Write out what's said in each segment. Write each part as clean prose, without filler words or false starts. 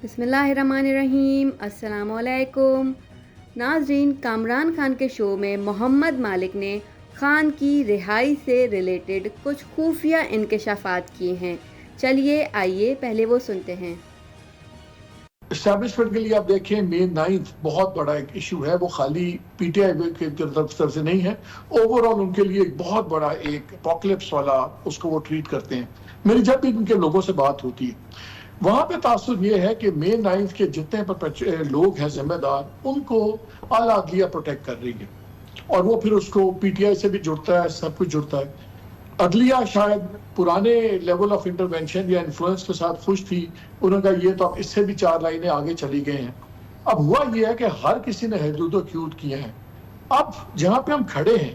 بسم اللہ الرحمن الرحیم۔ السلام علیکم ناظرین، کامران خان کے شو میں محمد مالک نے خان کی رہائی سے ریلیٹڈ کچھ خفیہ انکشافات کیے ہیں۔ چلیے آئیے پہلے وہ سنتے ہیں۔ اسٹیبلشمنٹ کے لیے آپ دیکھیں مین 9 بہت بڑا ایک ایشو ہے، وہ خالی پی ٹی آئی کی طرف سے نہیں ہے، اوورآل ان کے لیے ایک بہت بڑا ایک اپوکلپس والا اس کو وہ ٹریٹ کرتے ہیں۔ میری جب بھی ان کے لوگوں سے بات ہوتی ہے وہاں پہ تاثر یہ ہے کہ مین 9 کے جتنے لوگ ہیں ذمہ دار، ان کو اعلیٰ عدلیہ پروٹیکٹ کر رہی ہے، اور وہ پھر اس کو پی ٹی آئی سے بھی جڑتا ہے، سب کچھ جڑتا ہے۔ عدلیہ شاید پرانے لیول آف انٹرونشن یا انفلوئنس کے ساتھ خوش تھی، انہوں نے کہا یہ تو اب اس سے بھی 4 لائنیں آگے چلی گئے ہیں۔ اب ہوا یہ ہے کہ ہر کسی نے حدود و حدود کیے ہیں۔ اب جہاں پہ ہم کھڑے ہیں،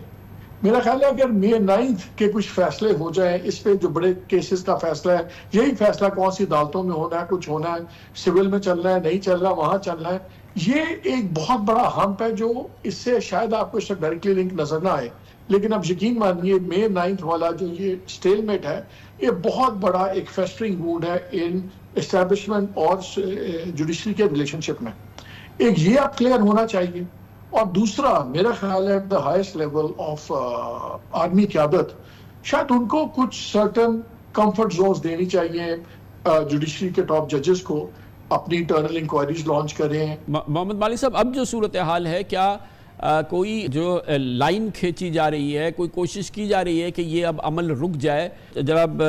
میرا خیال ہے اگر مئی 9 کے کچھ فیصلے ہو جائیں، اس پہ جو بڑے کیسز کا فیصلہ ہے، یہی فیصلہ کون سی عدالتوں میں ہونا ہے، کچھ ہونا ہے، سول میں چل رہا ہے، نہیں چل رہا، وہاں چل رہا ہے، یہ ایک بہت بڑا ہمپ ہے جو اس سے شاید آپ کو اس سے ڈائریکٹلی لنک نظر نہ آئے، لیکن اب یقین مانیے مئی 9 والا جو یہ سٹیل میٹ ہے، یہ بہت بڑا ایک فیسٹرنگ وونڈ ہے ان اسٹیبلشمنٹ اور جوڈیشری کے ریلیشن شپ میں۔ ایک یہ اب کلیئر ہونا چاہیے، اور دوسرا میرا خیال ہے the highest level of army قیادت شاید ان کو کچھ سرٹن کمفرٹ زونز دینی چاہیے جوڈیشری کے ٹاپ ججز کو، اپنی انٹرنل انکوائریز لانچ کریں۔ محمد مالک صاحب، اب جو صورتحال ہے، کیا کوئی جو لائن کھینچی جا رہی ہے، کوئی کوشش کی جا رہی ہے کہ یہ اب عمل رک جائے؟ جناب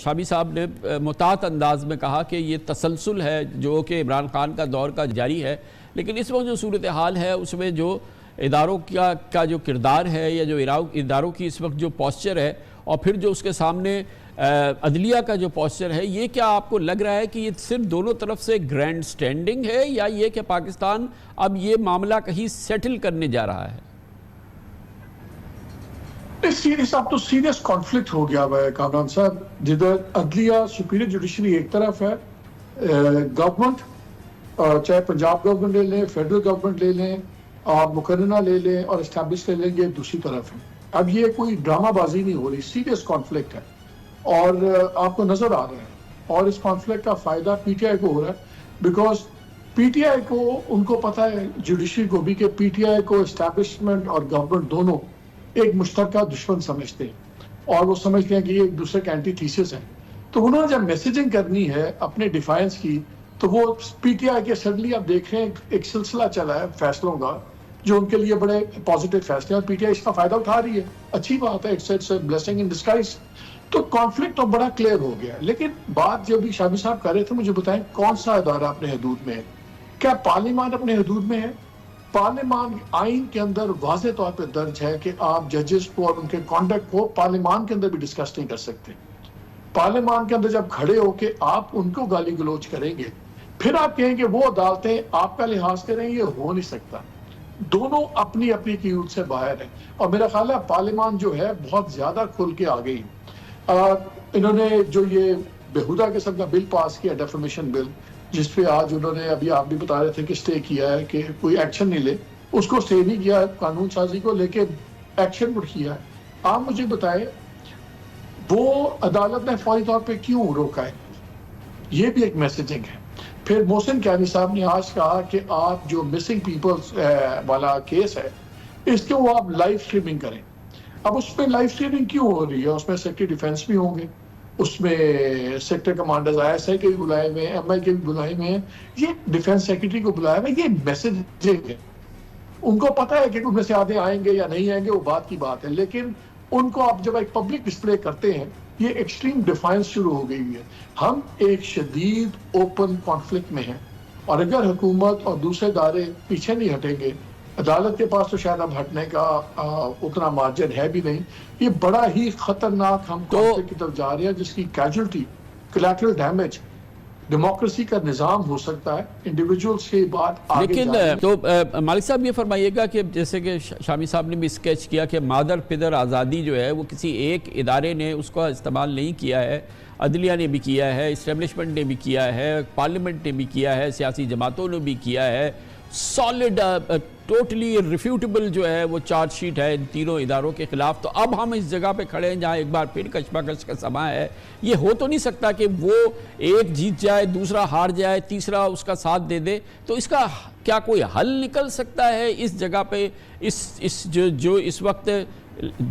شامی صاحب نے محتاط انداز میں کہا کہ یہ تسلسل ہے جو کہ عمران خان کا دور کا جاری ہے، لیکن اس وقت جو صورتحال ہے اس میں جو اداروں کا جو کردار ہے، یا جو اداروں کی اس وقت جو پوسچر ہے، اور پھر جو اس کے سامنے عدلیہ کا جو پوسچر ہے، یہ کیا آپ کو لگ رہا ہے کہ یہ صرف دونوں طرف سے گرینڈ سٹینڈنگ ہے، یا یہ کہ پاکستان اب یہ معاملہ کہیں سیٹل کرنے جا رہا ہے؟ سیریس اب تو سیریس کانفلکٹ ہو گیا ہے کامران صاحب، جدھر عدلیہ سپیریئر جوڈیشری ایک طرف ہے، گورنمنٹ چاہے پنجاب گورنمنٹ لے لیں، فیڈرل گورنمنٹ لے لیں، آپ مقررہ لے لیں اور اسٹیبلش لے لیں، یہ دوسری طرف ہے۔ اب یہ کوئی ڈرامہ بازی نہیں ہو رہی، سیریس کانفلکٹ ہے، اور آپ کو نظر آ رہا ہے، اور اس کانفلکٹ کا فائدہ پی ٹی آئی کو ہو رہا ہے، بیکاز پی ٹی آئی کو ان کو پتہ ہے، جوڈیشری کو بھی، کہ پی ٹی آئی کو اسٹیبلشمنٹ اور گورنمنٹ دونوں ایک مشترکہ دشمن سمجھتے ہیں، اور وہ سمجھتے ہیں کہ یہ ایک دوسرے کے اینٹی تھیسس ہیں۔ تو انہوں نے جب میسیجنگ کرنی ہے اپنے ڈیفائنس کی، تو وہ پی ٹی آئی کے سڈنلی آپ دیکھ رہے ہیں ایک سلسلہ چلا ہے فیصلوں کا جو ان کے لیے بڑے پازیٹیو فیصلے ہیں، اور پی ٹی آئی اس کا فائدہ اٹھا رہی ہے، اچھی بات ہے، it's a blessing in disguise. تو کانفلکٹ تو بڑا کلیئر ہو گیا، لیکن بات جو بھی شامی صاحب کر رہے تھے، مجھے بتائیں کون سا ادارہ اپنے حدود میں ہے؟ کیا پارلیمان اپنے حدود میں ہے؟ پارلیمان آئین کے اندر واضح طور پہ درج ہے کہ آپ ججز کو اور ان کے کانڈکٹ کو پارلیمان کے اندر بھی ڈسکس نہیں کر سکتے۔ پارلیمان کے اندر جب کھڑے ہو کے آپ ان کو گالی گلوچ کریں گے، پھر آپ کہیں کہ وہ عدالتیں آپ کا لحاظ کریں، یہ ہو نہیں سکتا۔ دونوں اپنی اپنی قیود سے باہر ہیں، اور میرا خیال ہے پارلیمان جو ہے بہت زیادہ کھل کے آ گئی۔ انہوں نے جو یہ بےہودہ قسم کا بل پاس کیا، ڈیفیمیشن بل، جس پہ آج انہوں نے، ابھی آپ بھی بتا رہے تھے کہ اسٹے کیا ہے، کہ کوئی ایکشن نہیں لے، اس کو اسٹے نہیں کیا قانون سازی کو، لیکن ایکشن اٹھ کیا ہے۔ آپ مجھے بتائیں وہ عدالت نے فوری طور پہ کیوں روکا ہے؟ یہ بھی ایک میسیجنگ ہے۔ پھر محسن کیانی صاحب نے آج کہا کہ آپ جو مسنگ پیپلز والا کیس ہے، اس کو وہ آپ لائیو اسٹریمنگ کریں۔ اب اس میں لائیو اسٹریمنگ کیوں ہو رہی ہے؟ اس میں سیکٹری ڈیفینس بھی ہوں گے، اس میں sector commanders I S I کے بھی بلائے ہوئے ہیں، ایم آئی کے بھی بلائے ہوئے ہیں، یہ ڈیفینس سیکرٹری کو بلایا ہوا ہے، یہ میسیجنگ ہے۔ ان کو پتہ ہے کہ ان میں سے آدھے آئیں گے یا نہیں آئیں گے، وہ بات کی بات ہے، لیکن ان کو آپ جب ایک پبلک ڈسپلے کرتے ہیں، یہ ایکسٹریم ڈیفائنس شروع ہو گئی ہے۔ ہم ایک شدید اوپن کانفلکٹ میں ہیں، اور اگر حکومت اور دوسرے ادارے پیچھے نہیں ہٹیں گے، عدالت کے پاس تو شاید اب ہٹنے کا اتنا مارجن ہے بھی نہیں، یہ بڑا ہی خطرناک ہم کانفلکٹ کی طرف جا رہے ہیں، جس کی کیجولٹی، کولیٹرل ڈیمیج ڈیموکریسی کا نظام ہو سکتا ہے، انڈیویجول سے بات آگے لیکن جا رہی ہے۔ تو مالک صاحب یہ فرمائیے گا کہ جیسے کہ شامی صاحب نے بھی اسکیچ کیا کہ مادر پدر آزادی جو ہے وہ کسی ایک ادارے نے اس کا استعمال نہیں کیا ہے، عدلیہ نے بھی کیا ہے، اسٹیبلشمنٹ نے بھی کیا ہے، پارلیمنٹ نے بھی کیا ہے، سیاسی جماعتوں نے بھی کیا ہے، سالڈ ٹوٹلی ریفیوٹیبل جو ہے وہ چارج شیٹ ہے ان تینوں اداروں کے خلاف. تو اب ہم اس جگہ پہ کھڑے ہیں جہاں ایک بار پھر کشمکش کا سما ہے. یہ ہو تو نہیں سکتا کہ وہ ایک جیت جائے, دوسرا ہار جائے, تیسرا اس کا ساتھ دے دے. تو اس کا کیا کوئی حل نکل سکتا ہے اس جگہ پہ؟ جو اس وقت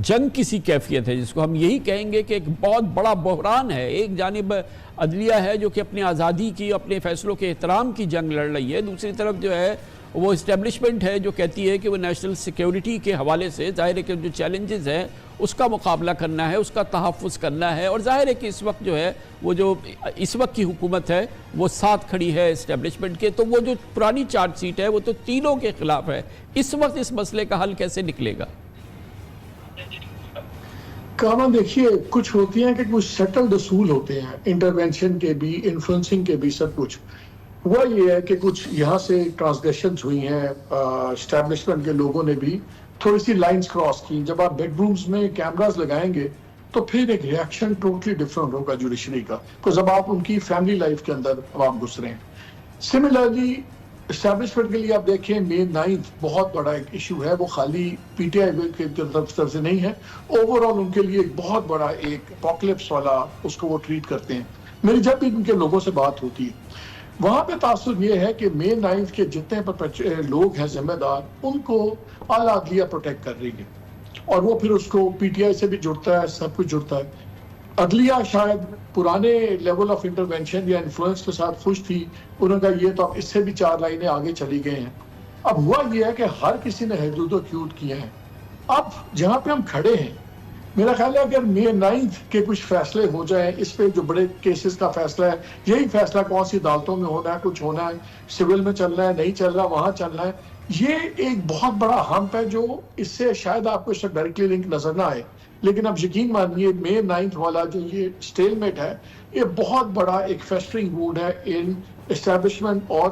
جنگ کسی کیفیت ہے جس کو ہم یہی کہیں گے کہ ایک بہت بڑا بحران ہے. ایک جانب عدلیہ ہے جو کہ اپنی آزادی کی, اپنے فیصلوں کے احترام کی جنگ لڑ رہی ہے, دوسری طرف جو ہے وہ اسٹیبلشمنٹ ہے جو کہتی ہے کہ وہ نیشنل سیکیورٹی کے حوالے سے ظاہر ہے کہ جو چیلنجز ہیں اس کا مقابلہ کرنا ہے, اس کا تحفظ کرنا ہے. اور ظاہر ہے کہ اس وقت جو ہے وہ جو اس وقت کی حکومت ہے وہ ساتھ کھڑی ہے اسٹیبلشمنٹ کے. تو وہ جو پرانی چارج شیٹ ہے وہ تو تینوں کے خلاف ہے. اس وقت اس مسئلے کا حل کیسے نکلے گا؟ کامران دیکھیے, کچھ ہوتی ہیں کہ کچھ سیٹلڈ اصول ہوتے ہیں, انٹرونشن کے بھی, انفلوئنسنگ کے بھی, سب کچھ. ہوا یہ ہے کہ کچھ یہاں سے ٹرانسگریشنز ہوئی ہیں, اسٹیبلشمنٹ کے لوگوں نے بھی تھوڑی سی لائنز کراس کی. جب آپ بیڈ رومز میں کیمراز لگائیں گے تو پھر ایک ریاکشن ٹوٹلی ڈفرنٹ ہوگا جوڈیشری کا, because اب آپ ان کی فیملی لائف کے اندر اب آپ گھس رہے ہیں. سملرلی اسٹیبلشمنٹ کے لیے آپ دیکھیں مئی 9 بہت بڑا ایک ایشو ہے. وہ خالی پی ٹی آئی کی طرف سے نہیں ہے, اوور آل ان کے لیے ایک بہت بڑا ایک اپوکلپس والا اس کو وہ ٹریٹ کرتے ہیں. میری جب بھی ان کے لوگوں سے بات ہوتی ہے وہاں پہ تاثر یہ ہے کہ مئی 9 کے جتنے لوگ ہیں ذمہ دار, ان کو اعلیٰ عدلیہ پروٹیکٹ کر رہی ہے, اور وہ پھر اس کو پی ٹی آئی سے بھی جڑتا ہے, سب کچھ جڑتا ہے. عدلیہ شاید پرانے لیول آف انٹرونشن یا انفلوئنس کے ساتھ خوش تھی, انہوں نے کہا یہ تو اب اس سے بھی 4 لائنیں آگے چلی گئے ہیں. اب ہوا یہ ہے کہ ہر کسی نے حدود و حدود کیے ہیں. اب جہاں پہ ہم کھڑے ہیں, میرا خیال ہے اگر مئی 9 کے کچھ فیصلے ہو جائیں, اس پہ جو بڑے کیسز کا فیصلہ ہے, یہی فیصلہ کون سی عدالتوں میں ہونا ہے, کچھ ہونا ہے, سول میں چلنا ہے, نہیں چل رہا, وہاں چلنا ہے, یہ ایک بہت بڑا ہمپ ہے جو اس سے شاید آپ کو اس سے ڈائریکٹلی لنک نظر نہ آئے. لیکن اب یقین مانیے مئی 9 والا جو یہ سٹیل میٹ ہے, یہ بہت بڑا ایک فیسٹرنگ ووڈ ہے ان اسٹیبلشمنٹ اور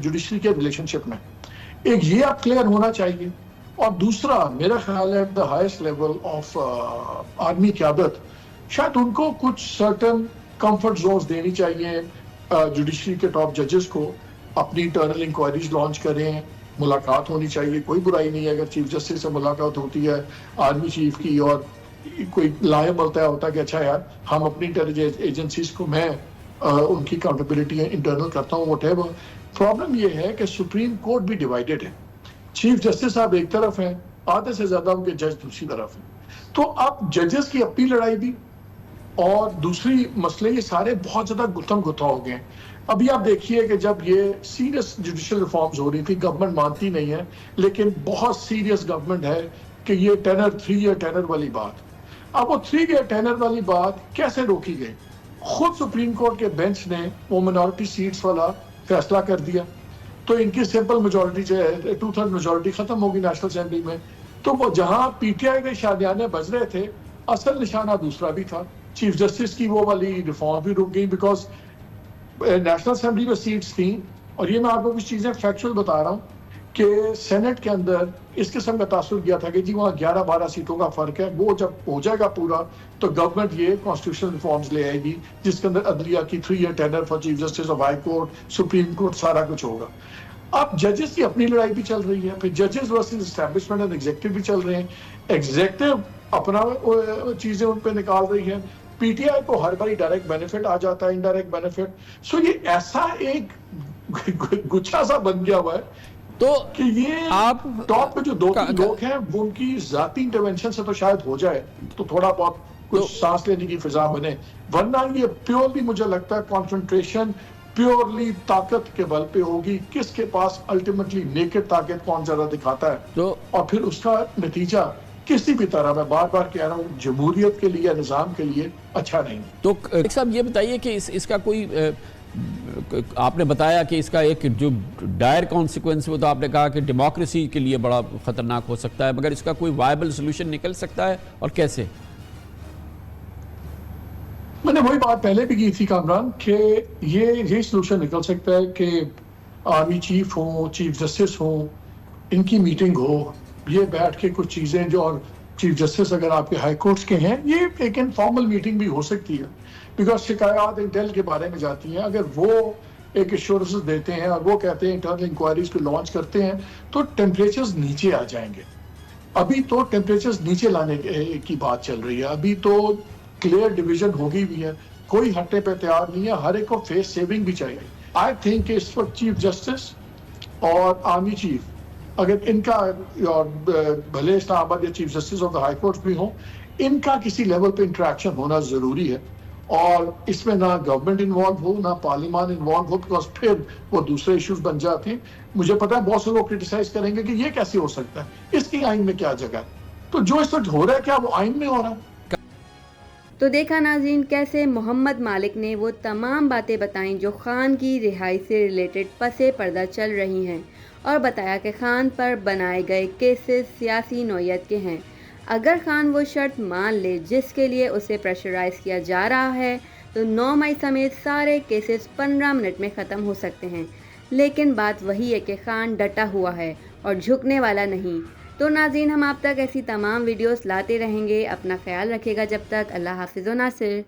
جوڈیشری کے ریلیشن شپ میں. ایک یہ اب کلیئر ہونا چاہیے. اور دوسرا میرا خیال ہے the highest level of army قیادت, شاید ان کو کچھ سرٹن کمفرٹ زونز دینی چاہیے جوڈیشری کے ٹاپ ججز کو. اپنی انٹرنل انکوائریز لانچ کریں, ملاقات ہونی چاہیے, کوئی برائی نہیں ہے اگر چیف جسٹس سے ملاقات ہوتی ہے آرمی چیف کی, اور کوئی لائے ملتا ہوتا کہ اچھا یار ہم اپنی انٹیلیجنس ایجنسیز کو, میں ان کی اکاؤنٹیبلٹی انٹرنل کرتا ہوں, وٹ ایور. پرابلم یہ ہے کہ سپریم کورٹ بھی ڈیوائیڈڈ ہے. چیف جسٹس صاحب ایک طرف ہیں, آدھے سے زیادہ ان کے جج دوسری طرف ہیں. تو اب ججز کی اپنی لڑائی بھی, اور دوسری مسئلے یہ سارے بہت زیادہ گتھم گتھا ہو گئے ہیں. ابھی آپ دیکھیے کہ جب یہ سیریس جوڈیشل ریفارمز ہو رہی تھی, گورنمنٹ مانتی نہیں ہے, لیکن بہت سیریس گورنمنٹ ہے کہ یہ 3 ایئر ٹینر والی بات. اب وہ 3 ایئر ٹینر والی بات کیسے روکی گئی؟ خود سپریم کورٹ کے بینچ نے وہ منارٹی سیٹس والا فیصلہ کر دیا, تو ان کی سمپل میجورٹی جو ہے 2/3 میجورٹی ختم ہوگی نیشنل اسمبلی میں. تو وہ جہاں پی ٹی آئی کے شادیانے بج رہے تھے, اصل نشانہ دوسرا بھی تھا. چیف جسٹس کی وہ والی ریفارم بھی رک گئی, بیکاز نیشنل اسمبلی میں سیٹس تھیں. اور یہ میں آپ کو کچھ چیزیں فیکچوئل بتا رہا ہوں کہ سینٹ کے اندر اس قسم کا تاثر کیا تھا کہ جی وہاں 11-12 سیٹوں کا فرق ہے. وہ جب ہو جائے گا پورا تو گورنمنٹ یہ کانسٹیٹیوشنل ریفارمز لے آئے گی جس کے اندر عدلیہ کی 3 year tenure for chief justice of high court, supreme court, سارا کچھ ہوگا. اب ججز کی اپنی لڑائی بھی چل رہی ہے, پھر ججز ورسز اسٹیبلشمنٹ اینڈ ایگزیکٹو بھی چل رہے ہیں. ایگزیکٹو اپنا چیزیں ان پہ نکال رہی ہے, پی ٹی آئی کو ہر باری ڈائریکٹ بینیفٹ آ جاتا ہے, انڈائریکٹ بینیفٹ. سو یہ ایسا ایک گچھا سا بن گیا ہوا ہے تو کہ یہ آپ ٹاپ پہ جو 2-3 لوگ ہیں وہ ان کی ذاتی انٹرونشن سے تو شاید ہو جائے تو تھوڑا بہت کچھ سانس لینے کی فضا بنے, ورنہ یہ پیورلی مجھے لگتا ہے کانسنٹریشن پیورلی طاقت کے بل پہ ہوگی. کس کے پاس الٹیمیٹلی نیکڈ طاقت کون زیادہ دکھاتا ہے, اور پھر اس کا نتیجہ کسی بھی طرح, میں بار بار کہہ رہا ہوں, جمہوریت کے لیے, نظام کے لیے اچھا نہیں. تو صاحب یہ بتائیے کہ اس کا کوئی, آپ نے بتایا کہ اس کا ایک جو ڈائر کانسیکوینس, وہ تو آپ نے کہا کہ ڈیموکریسی کے لیے بڑا خطرناک ہو سکتا ہے, مگر اس کا کوئی وائبل سولوشن نکل سکتا ہے اور کیسے؟ میں نے وہی بات پہلے بھی کی تھی کامران کہ یہ سولوشن نکل سکتا ہے کہ آرمی چیف ہوں, چیف جسٹس ہوں, ان کی میٹنگ ہو, یہ بیٹھ کے کچھ چیزیں جو, اور چیف جسٹس اگر آپ کے ہائی کورٹس کے ہیں, یہ ایک انفارمل میٹنگ بھی ہو سکتی ہے, بیکاز شکایات انٹیل کے بارے میں جاتی ہیں. اگر وہ ایک ایشورنس دیتے ہیں اور وہ کہتے ہیں انٹرنل انکوائریز کو لانچ کرتے ہیں تو ٹیمپریچرز نیچے آ جائیں گے. ابھی تو ٹیمپریچرز نیچے لانے کی بات چل رہی ہے. ابھی تو کلیئر ڈویژن ہو گئی بھی ہے, کوئی ہٹنے پہ تیار نہیں ہے, ہر ایک کو فیس سیونگ بھی چاہیے. آئی تھنک کہ اس وقت چیف جسٹس اور آرمی چیف اگر ان کا, اور بھلے اسلام آباد یا chief justice of the high court بھی ہوں, ان کا کسی لیول پہ انٹریکشن ہونا ضروری ہے. اور اس میں نہ گورنمنٹ انوالو ہو نہ پارلیمان انوالو ہو, بیکاز پھر وہ دوسرے ایشوز بن جاتے ہیں. مجھے پتا ہے بہت سے لوگ کرٹیسائز کریں گے کہ یہ کیسے ہو سکتا ہے, اس کی آئین میں کیا جگہ ہے. تو جو اس وقت ہو رہا ہے کیا وہ آئین میں ہو رہا ہے؟ تو دیکھا ناظرین کیسے محمد مالک نے وہ تمام باتیں بتائیں جو خان کی رہائی سے ریلیٹڈ پس پردہ چل رہی ہیں, اور بتایا کہ خان پر بنائے گئے کیسز سیاسی نوعیت کے ہیں. اگر خان وہ شرط مان لے جس کے لیے اسے پریشرائز کیا جا رہا ہے تو 9 مئی سمیت سارے کیسز 15 منٹ میں ختم ہو سکتے ہیں. لیکن بات وہی ہے کہ خان ڈٹا ہوا ہے اور جھکنے والا نہیں. تو ناظرین ہم آپ تک ایسی تمام ویڈیوز لاتے رہیں گے. اپنا خیال رکھیے گا. جب تک اللہ حافظ و ناصر.